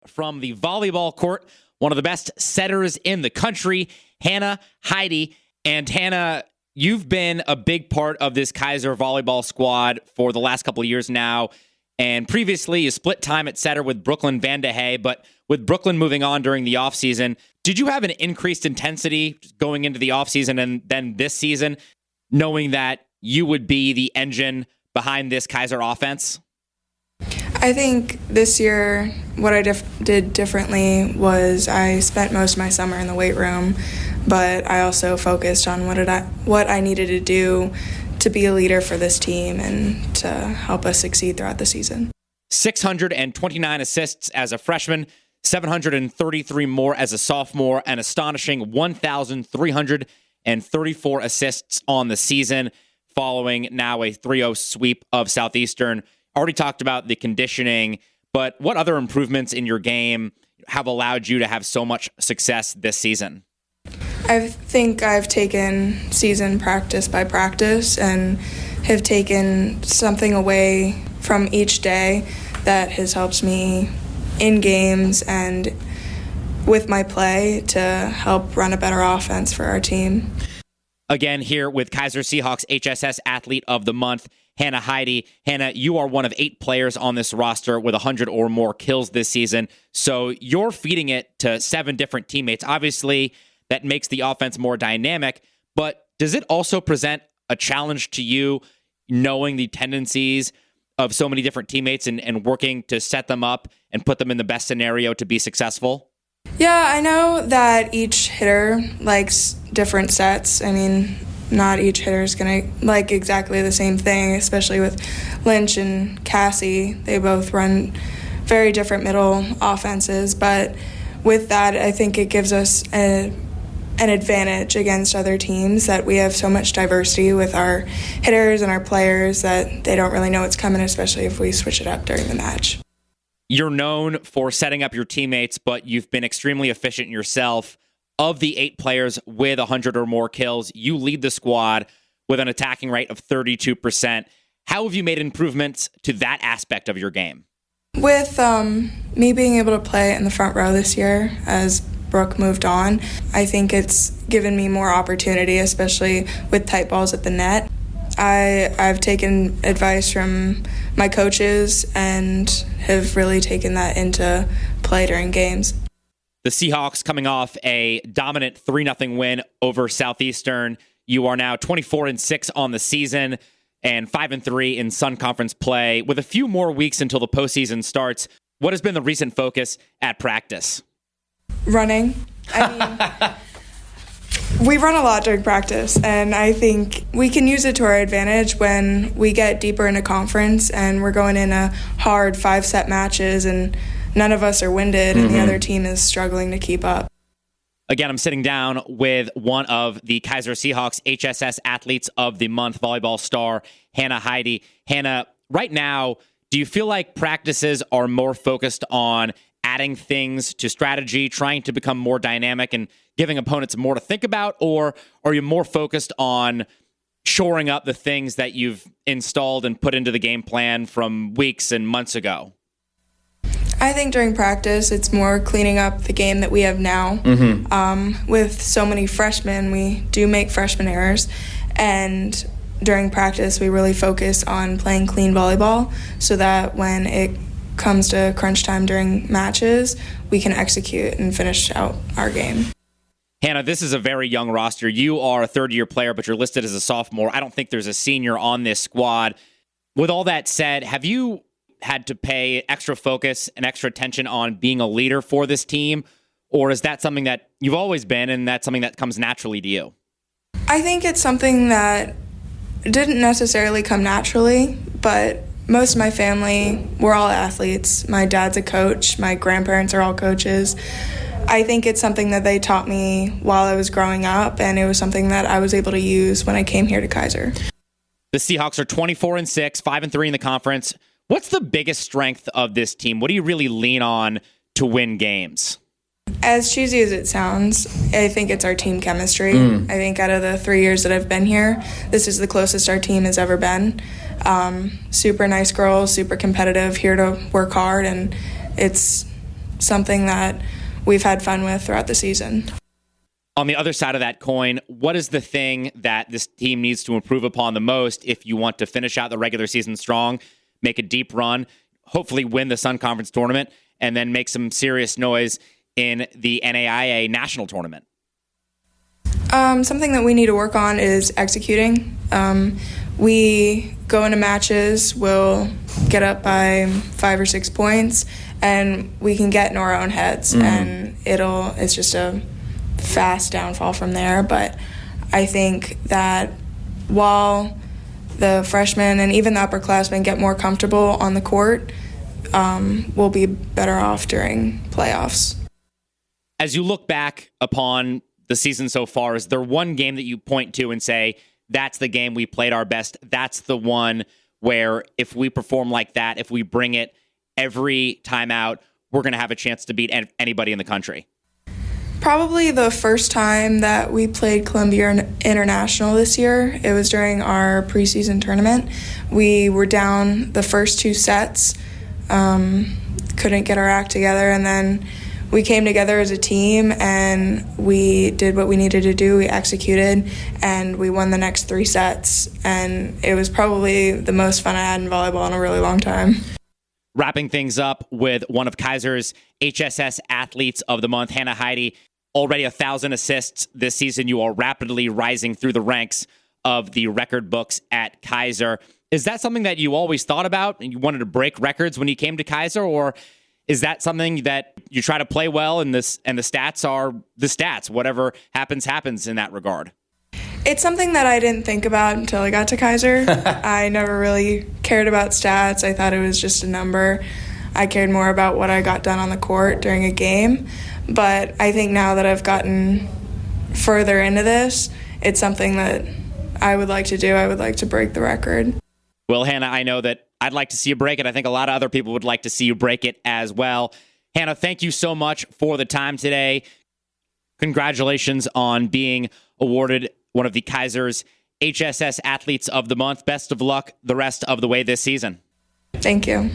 from the volleyball court, one of the best setters in the country, Hannah Heide. And Hannah, you've been a big part of this Kaiser volleyball squad for the last couple of years now. And previously, you split time at setter with Brooklyn Vandehey, but with Brooklyn moving on during the offseason, did you have an increased intensity going into the offseason and then this season, knowing that you would be the engine behind this Kaiser offense? I think this year what I did differently was I spent most of my summer in the weight room, but I also focused on what I needed to do to be a leader for this team and to help us succeed throughout the season. 629 assists as a freshman, 733 more as a sophomore, an astonishing 1,334 assists on the season, following now a 3-0 sweep of Southeastern. Already talked about the conditioning, but what other improvements in your game have allowed you to have so much success this season? I think I've taken season practice by practice and have taken something away from each day that has helped me in games and with my play to help run a better offense for our team. Again, here with Kaiser Seahawks HSS Athlete of the Month, Hannah Heide. Hannah, you are one of 8 players on this roster with 100 or more kills this season. So you're feeding it to 7 different teammates. Obviously, that makes the offense more dynamic, but does it also present a challenge to you knowing the tendencies of so many different teammates and working to set them up and put them in the best scenario to be successful? Yeah, I know that each hitter likes different sets. I mean, not each hitter is going to like exactly the same thing, especially with Lynch and Cassie. They both run very different middle offenses, but with that, I think it gives us an advantage against other teams that we have so much diversity with our hitters and our players that they don't really know what's coming, especially if we switch it up during the match. You're known for setting up your teammates, but you've been extremely efficient yourself. Of the 8 players with 100 or more kills, you lead the squad with an attacking rate of 32%. How have you made improvements to that aspect of your game? With me being able to play in the front row this year as Brooke moved on, I think it's given me more opportunity, especially with tight balls at the net. I've taken advice from my coaches and have really taken that into play during games. The Seahawks coming off a dominant 3-0 win over Southeastern. You are now 24-6 on the season and 5-3 in Sun Conference play. With a few more weeks until the postseason starts, what has been the recent focus at practice? Running. I mean, we run a lot during practice, and I think we can use it to our advantage when we get deeper into conference and we're going in a hard 5-set matches and none of us are winded and the other team is struggling to keep up. Again, I'm sitting down with one of the Kaiser Seahawks HSS Athletes of the Month, volleyball star Hannah Heide. Hannah, right now, do you feel like practices are more focused on adding things to strategy, trying to become more dynamic and giving opponents more to think about, or are you more focused on shoring up the things that you've installed and put into the game plan from weeks and months ago? I think during practice, it's more cleaning up the game that we have now. With so many freshmen, we do make freshman errors, and during practice, we really focus on playing clean volleyball so that when it comes to crunch time during matches, we can execute and finish out our game. Hannah, this is a very young roster. You are a third-year player, but you're listed as a sophomore. I don't think there's a senior on this squad. With all that said, have you had to pay extra focus and extra attention on being a leader for this team, or is that something that you've always been and that's something that comes naturally to you? I think it's something that didn't necessarily come naturally, but most of my family, we're all athletes. My dad's a coach. My grandparents are all coaches. I think it's something that they taught me while I was growing up, and it was something that I was able to use when I came here to Kaiser. The Seahawks are 24-6, 5-3 in the conference. What's the biggest strength of this team? What do you really lean on to win games? As cheesy as it sounds, I think it's our team chemistry. I think out of the 3 years that I've been here, this is the closest our team has ever been. Super nice girls, super competitive, here to work hard, and it's something that we've had fun with throughout the season. On the other side of that coin, what is the thing that this team needs to improve upon the most if you want to finish out the regular season strong, make a deep run, hopefully win the Sun Conference tournament, and then make some serious noise in the NAIA national tournament? Something that we need to work on is executing. We go into matches, we'll get up by 5 or 6 points, and we can get in our own heads, and it's just a fast downfall from there. But I think that while the freshmen and even the upperclassmen get more comfortable on the court, we'll be better off during playoffs. As you look back upon the season so far, is there one game that you point to and say, that's the game we played our best? That's the one where if we perform like that, if we bring it every time out, we're going to have a chance to beat anybody in the country? Probably the first time that we played Columbia International this year. It was during our preseason tournament. We were down the first 2 sets, couldn't get our act together, and then we came together as a team and we did what we needed to do. We executed and we won the next 3 sets. And it was probably the most fun I had in volleyball in a really long time. Wrapping things up with one of Kaiser's HSS Athletes of the Month, Hannah Heide. Already 1,000 assists this season. You are rapidly rising through the ranks of the record books at Kaiser. Is that something that you always thought about and you wanted to break records when you came to Kaiser, or is that something that you try to play well and the stats are the stats? Whatever happens in that regard. It's something that I didn't think about until I got to Kaiser. I never really cared about stats. I thought it was just a number. I cared more about what I got done on the court during a game. But I think now that I've gotten further into this, it's something that I would like to do. I would like to break the record. Well, Hannah, I know that I'd like to see you break it. I think a lot of other people would like to see you break it as well. Hannah, thank you so much for the time today. Congratulations on being awarded one of the Kaiser's HSS Athletes of the Month. Best of luck the rest of the way this season. Thank you.